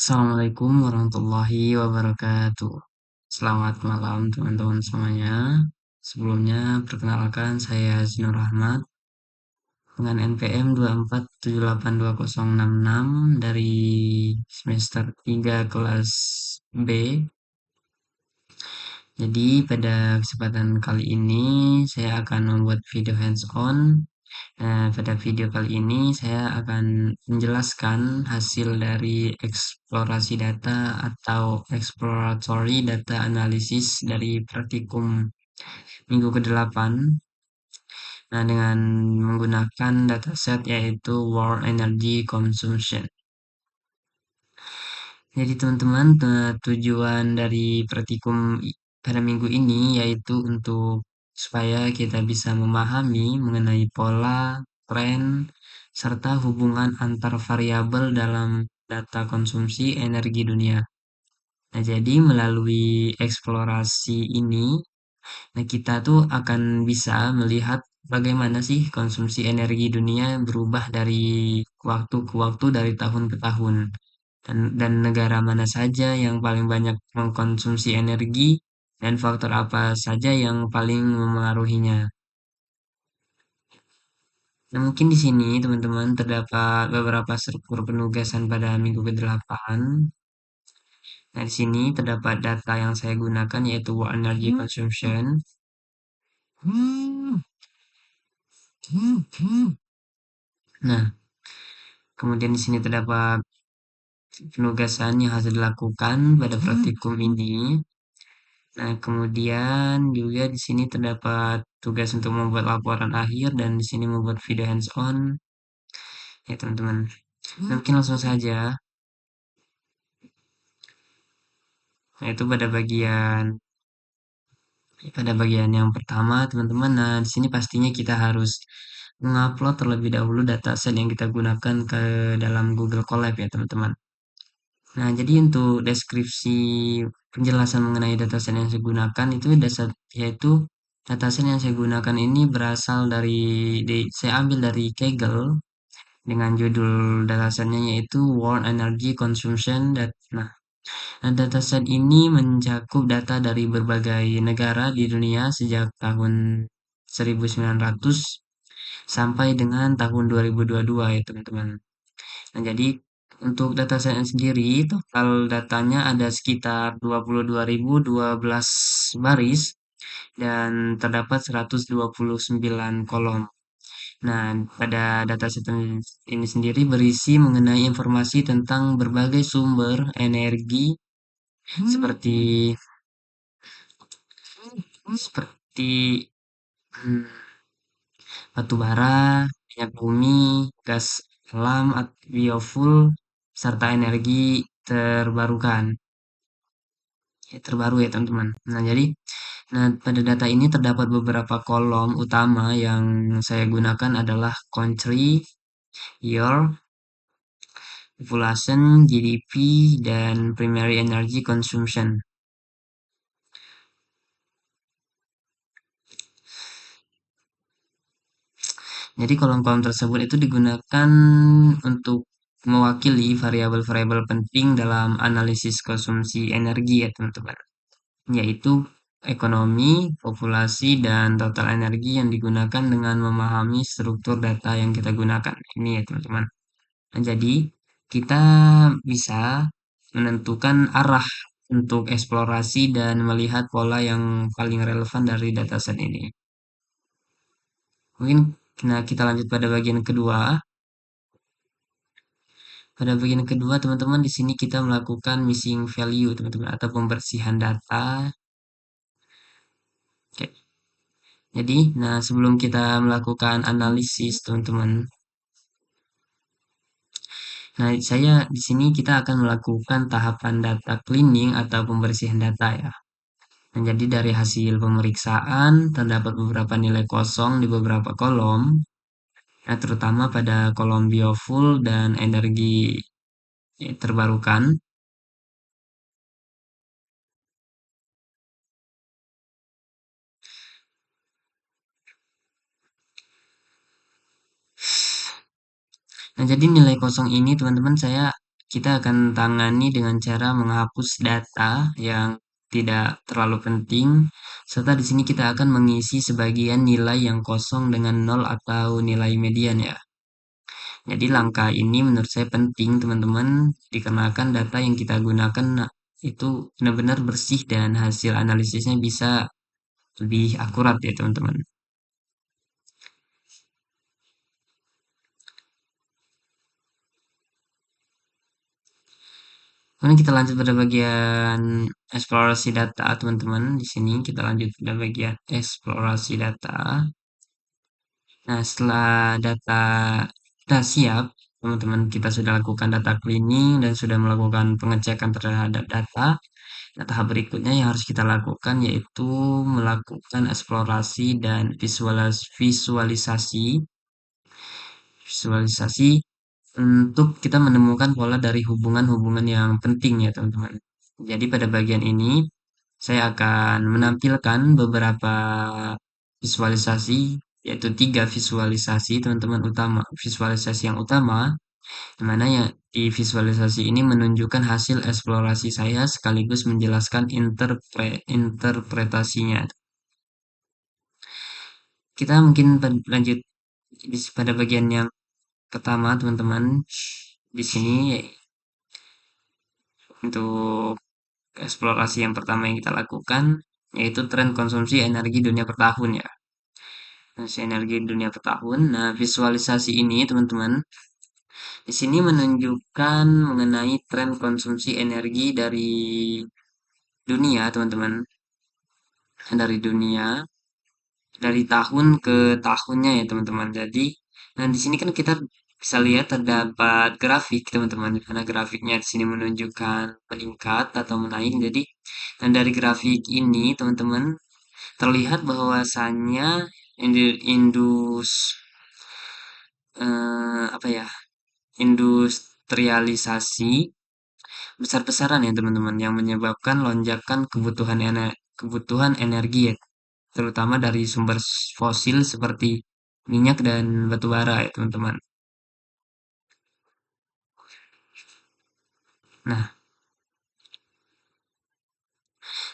Assalamualaikum warahmatullahi wabarakatuh. Selamat malam teman-teman semuanya. Sebelumnya perkenalkan saya Zinur Rahmat dengan NPM 2478266 dari semester 3 kelas B. Jadi pada kesempatan kali ini saya akan membuat video hands-on. Nah, pada video kali ini saya akan menjelaskan hasil dari eksplorasi data atau exploratory data analysis dari praktikum minggu ke-8. Nah, dengan menggunakan dataset yaitu World Energy Consumption. Jadi teman-teman, tujuan dari praktikum pada minggu ini yaitu untuk supaya kita bisa memahami mengenai pola, tren, serta hubungan antar variabel dalam data konsumsi energi dunia. Nah, jadi melalui eksplorasi ini, nah kita tuh akan bisa melihat bagaimana sih konsumsi energi dunia berubah dari waktu ke waktu, dari tahun ke tahun. Dan negara mana saja yang paling banyak mengkonsumsi energi dan faktor apa saja yang paling memengaruhinya. Nah, mungkin di sini teman-teman terdapat beberapa struktur penugasan pada minggu ke-8. Nah, di sini terdapat data yang saya gunakan yaitu World Energy Consumption. Nah, kemudian di sini terdapat penugasan yang harus dilakukan pada praktikum ini. Nah, kemudian juga di sini terdapat tugas untuk membuat laporan akhir dan di sini membuat video hands-on. Ya, teman-teman. Nah, mungkin langsung saja. Nah, itu pada bagian yang pertama, teman-teman. Nah, di sini pastinya kita harus mengupload terlebih dahulu dataset yang kita gunakan ke dalam Google Colab ya, teman-teman. Nah, jadi untuk deskripsi penjelasan mengenai dataset yang saya gunakan itu yaitu dataset yang saya gunakan ini berasal saya ambil dari Kaggle dengan judul datasetnya yaitu World Energy Consumption. Nah, dataset ini mencakup data dari berbagai negara di dunia sejak tahun 1900 sampai dengan tahun 2022 ya, teman-teman. Nah, jadi untuk dataset sendiri, total datanya ada sekitar 22.012 baris dan terdapat 129 kolom. Nah, pada dataset ini sendiri berisi mengenai informasi tentang berbagai sumber energi seperti seperti hmm, batu bara, minyak bumi, gas alam, biofuel, serta energi terbarukan. Ya, terbaru ya teman-teman. Nah, pada data ini terdapat beberapa kolom utama yang saya gunakan adalah country, year, population, GDP, dan primary energy consumption. Jadi kolom-kolom tersebut itu digunakan untuk mewakili variabel-variabel penting dalam analisis konsumsi energi ya teman-teman. Yaitu ekonomi, populasi, dan total energi yang digunakan dengan memahami struktur data yang kita gunakan. Ini ya teman-teman. Nah, jadi kita bisa menentukan arah untuk eksplorasi dan melihat pola yang paling relevan dari dataset ini. Mungkin nah kita lanjut pada bagian kedua. Pada bagian kedua, teman-teman, di sini kita melakukan missing value, teman-teman, atau pembersihan data. Oke. Jadi, nah sebelum kita melakukan analisis, teman-teman, nah saya di sini kita akan melakukan tahapan data cleaning atau pembersihan data ya. Nah, jadi dari hasil pemeriksaan terdapat beberapa nilai kosong di beberapa kolom, nah, terutama pada kolom biofuel dan energi terbarukan. Nah, jadi nilai kosong ini teman-teman saya kita akan tangani dengan cara menghapus data yang tidak terlalu penting, serta di sini kita akan mengisi sebagian nilai yang kosong dengan nol atau nilai median ya. Jadi langkah ini menurut saya penting teman-teman, dikarenakan data yang kita gunakan itu benar-benar bersih dan hasil analisisnya bisa lebih akurat ya teman-teman. Kemudian kita lanjut pada bagian eksplorasi data teman-teman. Di sini kita lanjut pada bagian eksplorasi data. Nah, setelah data kita siap, teman-teman kita sudah lakukan data cleaning dan sudah melakukan pengecekan terhadap data. Nah, tahap berikutnya yang harus kita lakukan yaitu melakukan eksplorasi dan visualisasi. Visualisasi untuk kita menemukan pola dari hubungan-hubungan yang penting ya teman-teman. Jadi pada bagian ini saya akan menampilkan beberapa visualisasi, yaitu 3 visualisasi teman-teman utama. Visualisasi yang utama, di mana ya di visualisasi ini menunjukkan hasil eksplorasi saya sekaligus menjelaskan interpretasinya. Kita mungkin lanjut pada bagian yang pertama teman-teman. Di sini untuk eksplorasi yang pertama yang kita lakukan yaitu tren konsumsi energi dunia per tahun ya. Konsumsi energi dunia per tahun. Nah, visualisasi ini teman-teman di sini menunjukkan mengenai tren konsumsi energi dari dunia, teman-teman. Dari dunia dari tahun ke tahunnya ya, teman-teman. Jadi, nah di sini kan kita bisa lihat terdapat grafik, teman-teman. Di mana grafiknya di sini menunjukkan meningkat atau menaik. Jadi, dan dari grafik ini, teman-teman, terlihat bahwasannya indus apa ya? Industrialisasi besar-besaran ya teman-teman yang menyebabkan lonjakan kebutuhan energi ya, terutama dari sumber fosil seperti minyak dan batu bara ya teman-teman.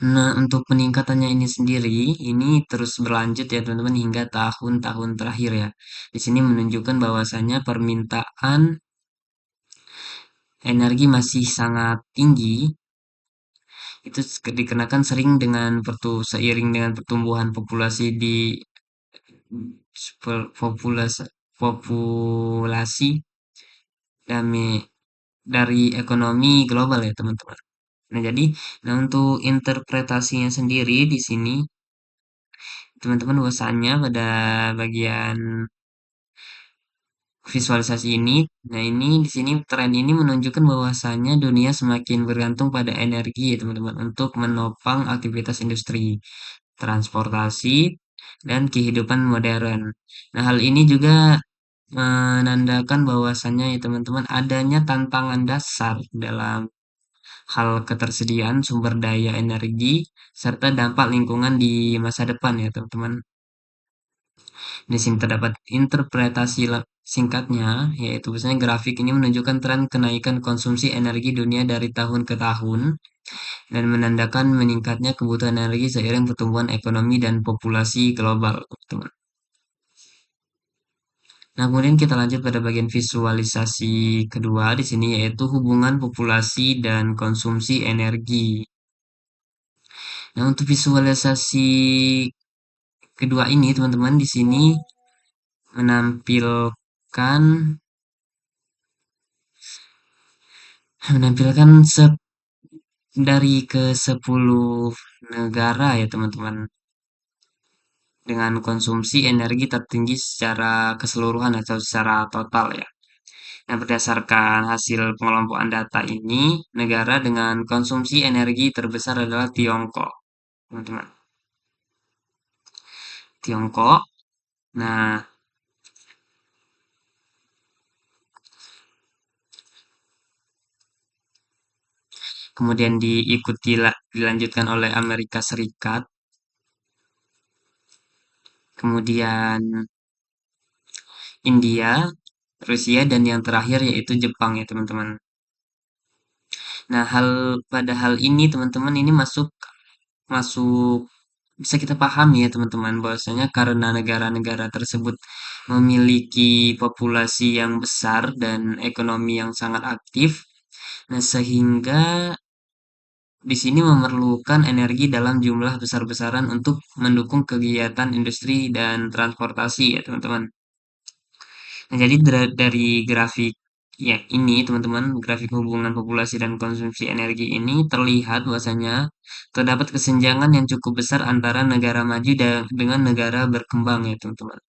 Nah, untuk peningkatannya ini sendiri ini terus berlanjut ya teman-teman hingga tahun-tahun terakhir ya. Di sini menunjukkan bahwasannya permintaan energi masih sangat tinggi. Itu dikenakan seiring dengan pertumbuhan populasi di populasi populasi dami dari ekonomi global ya teman-teman. Nah jadi, nah untuk interpretasinya sendiri di sini teman-teman bahwasannya pada bagian visualisasi ini, nah ini di sini tren ini menunjukkan bahwasannya dunia semakin bergantung pada energi ya teman-teman untuk menopang aktivitas industri, transportasi, dan kehidupan modern. Nah hal ini juga menandakan bahwasannya ya teman-teman adanya tantangan dasar dalam hal ketersediaan sumber daya energi serta dampak lingkungan di masa depan ya teman-teman. Di sini terdapat interpretasi singkatnya, yaitu misalnya grafik ini menunjukkan tren kenaikan konsumsi energi dunia dari tahun ke tahun dan menandakan meningkatnya kebutuhan energi seiring pertumbuhan ekonomi dan populasi global, teman-teman. Nah, kemudian kita lanjut pada bagian visualisasi kedua di sini yaitu hubungan populasi dan konsumsi energi. Nah, untuk visualisasi kedua ini teman-teman di sini menampilkan menampilkan dari ke 10 negara ya teman-teman dengan konsumsi energi tertinggi secara keseluruhan atau secara total ya. Nah, berdasarkan hasil pengelompokan data ini, negara dengan konsumsi energi terbesar adalah Tiongkok, teman-teman. Tiongkok. Nah, kemudian dilanjutkan oleh Amerika Serikat, kemudian India, Rusia, dan yang terakhir yaitu Jepang ya teman-teman. Nah, pada hal ini teman-teman ini masuk masuk bisa kita pahami ya teman-teman bahwasanya karena negara-negara tersebut memiliki populasi yang besar dan ekonomi yang sangat aktif, nah sehingga di sini memerlukan energi dalam jumlah besar-besaran untuk mendukung kegiatan industri dan transportasi ya teman-teman. Nah, jadi dari grafik ya ini teman-teman, grafik hubungan populasi dan konsumsi energi ini terlihat bahwasanya terdapat kesenjangan yang cukup besar antara negara maju dengan negara berkembang ya teman-teman.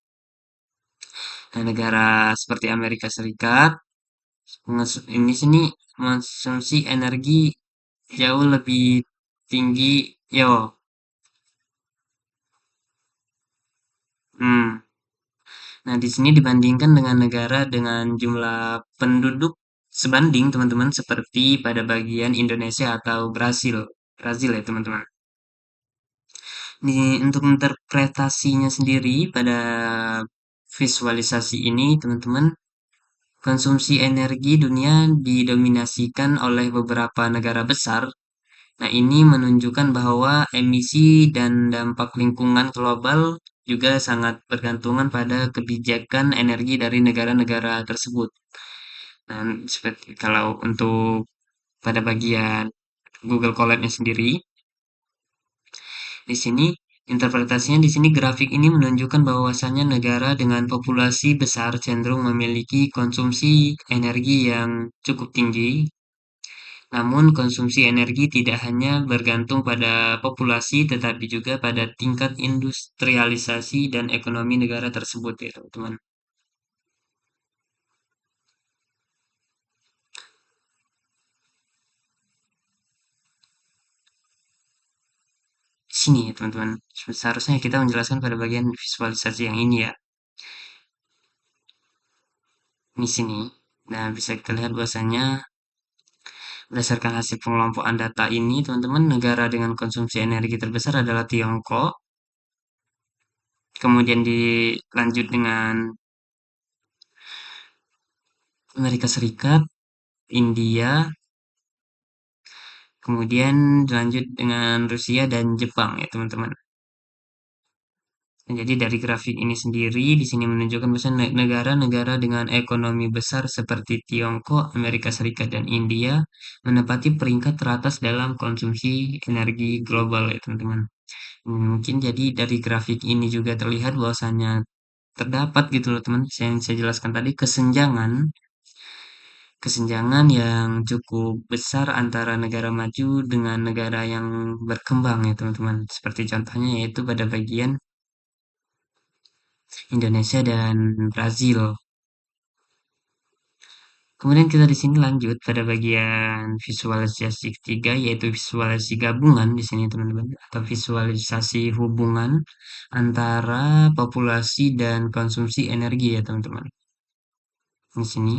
Nah, negara seperti Amerika Serikat ini sini konsumsi energi jauh lebih tinggi yo. Hmm. Nah, di sini dibandingkan dengan negara dengan jumlah penduduk sebanding, teman-teman, seperti pada bagian Indonesia atau Brasil. Brasil ya, teman-teman. Untuk interpretasinya sendiri pada visualisasi ini, teman-teman, konsumsi energi dunia didominasikan oleh beberapa negara besar. Nah, ini menunjukkan bahwa emisi dan dampak lingkungan global juga sangat bergantungan pada kebijakan energi dari negara-negara tersebut. Dan seperti kalau untuk pada bagian Google Colab-nya sendiri, di sini interpretasinya di sini grafik ini menunjukkan bahwasannya negara dengan populasi besar cenderung memiliki konsumsi energi yang cukup tinggi. Namun konsumsi energi tidak hanya bergantung pada populasi tetapi juga pada tingkat industrialisasi dan ekonomi negara tersebut ya teman-teman. Sini ya teman-teman. Seharusnya kita menjelaskan pada bagian visualisasi yang ini ya. Di sini. Nah, bisa kita lihat bahwasanya berdasarkan hasil pengelompokan data ini, teman-teman, negara dengan konsumsi energi terbesar adalah Tiongkok, kemudian dilanjut dengan Amerika Serikat, India, kemudian dilanjut dengan Rusia dan Jepang ya, teman-teman. Nah, jadi dari grafik ini sendiri di sini menunjukkan bahwa negara-negara dengan ekonomi besar seperti Tiongkok, Amerika Serikat, dan India menempati peringkat teratas dalam konsumsi energi global ya teman-teman. Mungkin jadi dari grafik ini juga terlihat bahwasannya terdapat gitu loh teman, yang saya jelaskan tadi kesenjangan yang cukup besar antara negara maju dengan negara yang berkembang ya teman-teman. Seperti contohnya yaitu pada bagian Indonesia dan Brazil. Kemudian kita di sini lanjut pada bagian visualisasi ketiga yaitu visualisasi gabungan di sini teman-teman atau visualisasi hubungan antara populasi dan konsumsi energi ya teman-teman. Di sini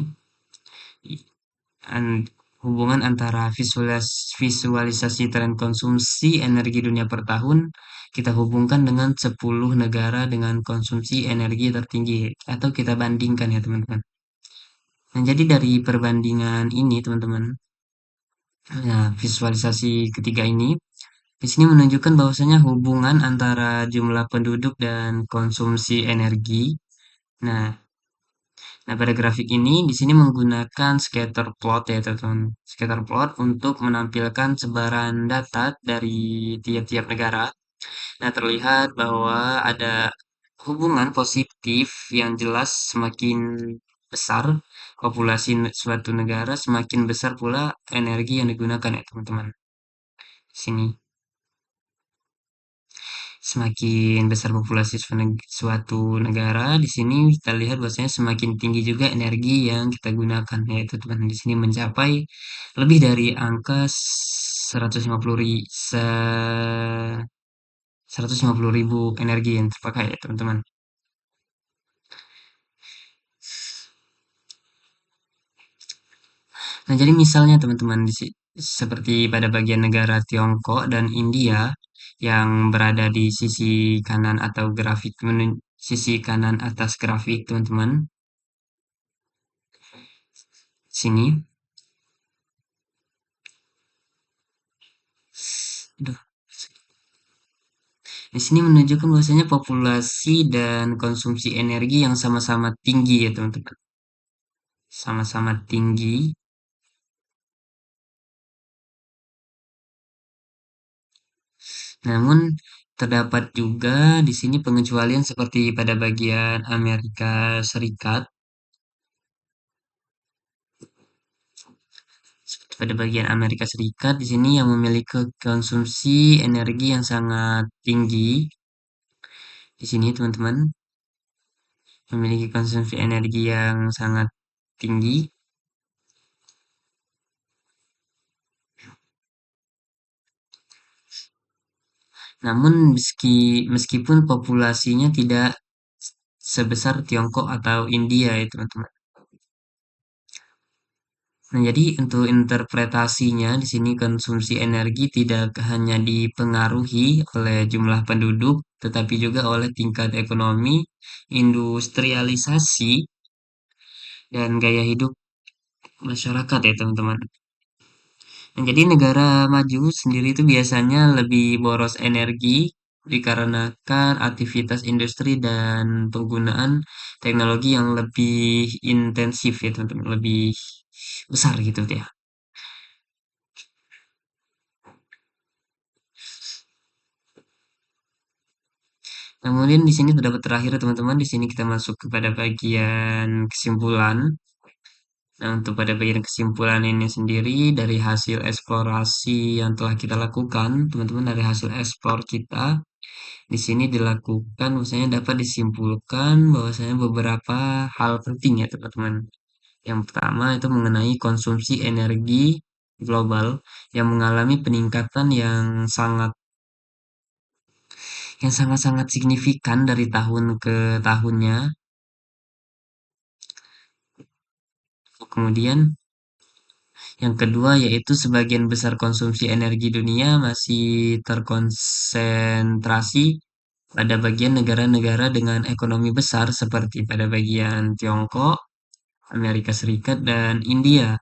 hubungan antara visualisasi tren konsumsi energi dunia per tahun kita hubungkan dengan 10 negara dengan konsumsi energi tertinggi atau kita bandingkan ya teman-teman. Nah, jadi dari perbandingan ini teman-teman, nah, visualisasi ketiga ini di sini menunjukkan bahwasanya hubungan antara jumlah penduduk dan konsumsi energi. Nah, pada grafik ini di sini menggunakan scatter plot ya teman-teman. Scatter plot untuk menampilkan sebaran data dari tiap-tiap negara. Nah, terlihat bahwa ada hubungan positif yang jelas semakin besar populasi suatu negara, semakin besar pula energi yang digunakan ya teman-teman. Sini. Semakin besar populasi suatu negara, di sini kita lihat bahwasanya semakin tinggi juga energi yang kita gunakan, yaitu teman di sini mencapai lebih dari angka 150 ribu energi yang terpakai ya teman-teman. Nah, jadi misalnya teman-teman seperti pada bagian negara Tiongkok dan India yang berada di sisi kanan atau sisi kanan atas grafik teman-teman. Sini. Di sini menunjukkan bahwasanya populasi dan konsumsi energi yang sama-sama tinggi ya teman-teman. Sama-sama tinggi. Namun terdapat juga di sini pengecualian seperti pada bagian Amerika Serikat. Seperti pada bagian Amerika Serikat di sini yang memiliki konsumsi energi yang sangat tinggi. Di sini teman-teman memiliki konsumsi energi yang sangat tinggi. Namun meskipun populasinya tidak sebesar Tiongkok atau India ya teman-teman. Nah, jadi untuk interpretasinya di sini konsumsi energi tidak hanya dipengaruhi oleh jumlah penduduk, tetapi juga oleh tingkat ekonomi, industrialisasi, dan gaya hidup masyarakat ya teman-teman. Nah, jadi negara maju sendiri itu biasanya lebih boros energi dikarenakan aktivitas industri dan penggunaan teknologi yang lebih intensif ya teman-teman, lebih besar gitu ya. Kemudian di sini terdapat terakhir teman-teman, di sini kita masuk kepada bagian kesimpulan. Nah, untuk pada bagian kesimpulan ini sendiri dari hasil eksplorasi yang telah kita lakukan, teman-teman dari hasil eksplor kita, di sini dilakukan, misalnya dapat disimpulkan bahwasanya beberapa hal penting ya teman-teman. Yang pertama itu mengenai konsumsi energi global yang mengalami peningkatan yang sangat-sangat signifikan dari tahun ke tahunnya. Kemudian yang kedua yaitu sebagian besar konsumsi energi dunia masih terkonsentrasi pada bagian negara-negara dengan ekonomi besar seperti pada bagian Tiongkok, Amerika Serikat, dan India.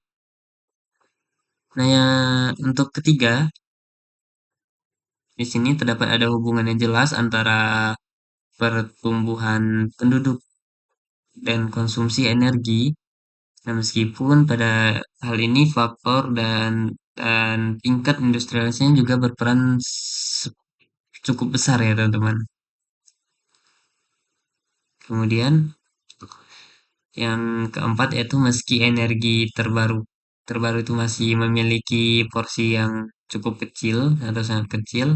Nah, untuk ketiga, di sini terdapat ada hubungan yang jelas antara pertumbuhan penduduk dan konsumsi energi. Nah, meskipun pada hal ini faktor dan tingkat industrialisasinya juga berperan cukup besar ya, teman-teman. Kemudian yang keempat yaitu meski energi terbaru terbaru itu masih memiliki porsi yang cukup kecil atau sangat kecil.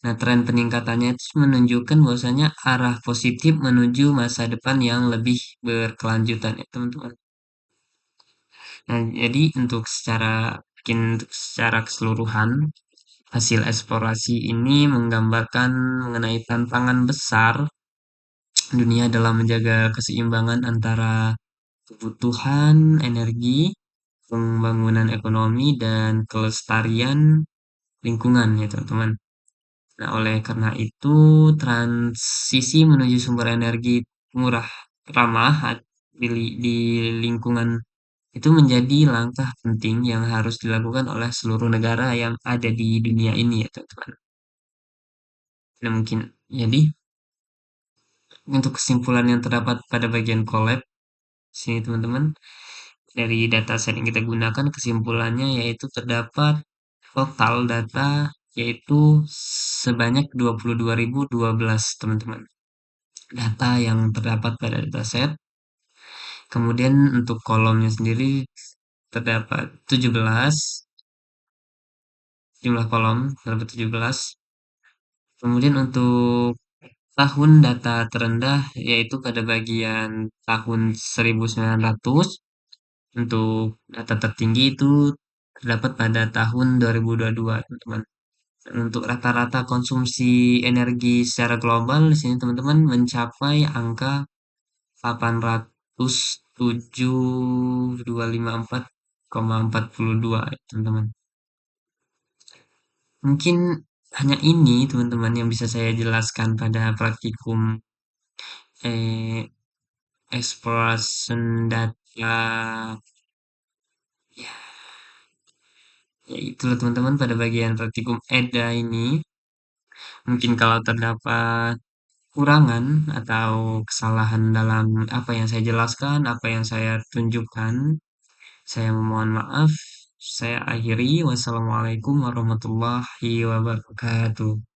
Nah, tren peningkatannya itu menunjukkan bahwasanya arah positif menuju masa depan yang lebih berkelanjutan ya, teman-teman. Nah, jadi untuk secara keseluruhan hasil eksplorasi ini menggambarkan mengenai tantangan besar dunia dalam menjaga keseimbangan antara kebutuhan energi, pembangunan ekonomi, dan kelestarian lingkungan ya teman-teman. Nah, oleh karena itu transisi menuju sumber energi murah ramah di lingkungan itu menjadi langkah penting yang harus dilakukan oleh seluruh negara yang ada di dunia ini ya teman-teman. Nah, mungkin jadi untuk kesimpulan yang terdapat pada bagian collab sini teman-teman, dari data set yang kita gunakan kesimpulannya yaitu terdapat total data yaitu sebanyak 22.012 teman-teman. Data yang terdapat pada dataset. Kemudian untuk kolomnya sendiri terdapat 17 jumlah kolom terdapat 17. Kemudian untuk tahun data terendah yaitu pada bagian tahun 1900. Untuk data tertinggi itu terdapat pada tahun 2022, teman-teman. Dan untuk rata-rata konsumsi energi secara global di sini teman-teman mencapai angka 807.254,42 teman-teman. Mungkin hanya ini teman-teman yang bisa saya jelaskan pada praktikum eh, exploration data ya, ya itulah teman-teman pada bagian praktikum EDA ini. Mungkin kalau terdapat kurangan atau kesalahan dalam apa yang saya jelaskan, apa yang saya tunjukkan, saya memohon maaf. Saya akhiri. Wassalamualaikum warahmatullahi wabarakatuh.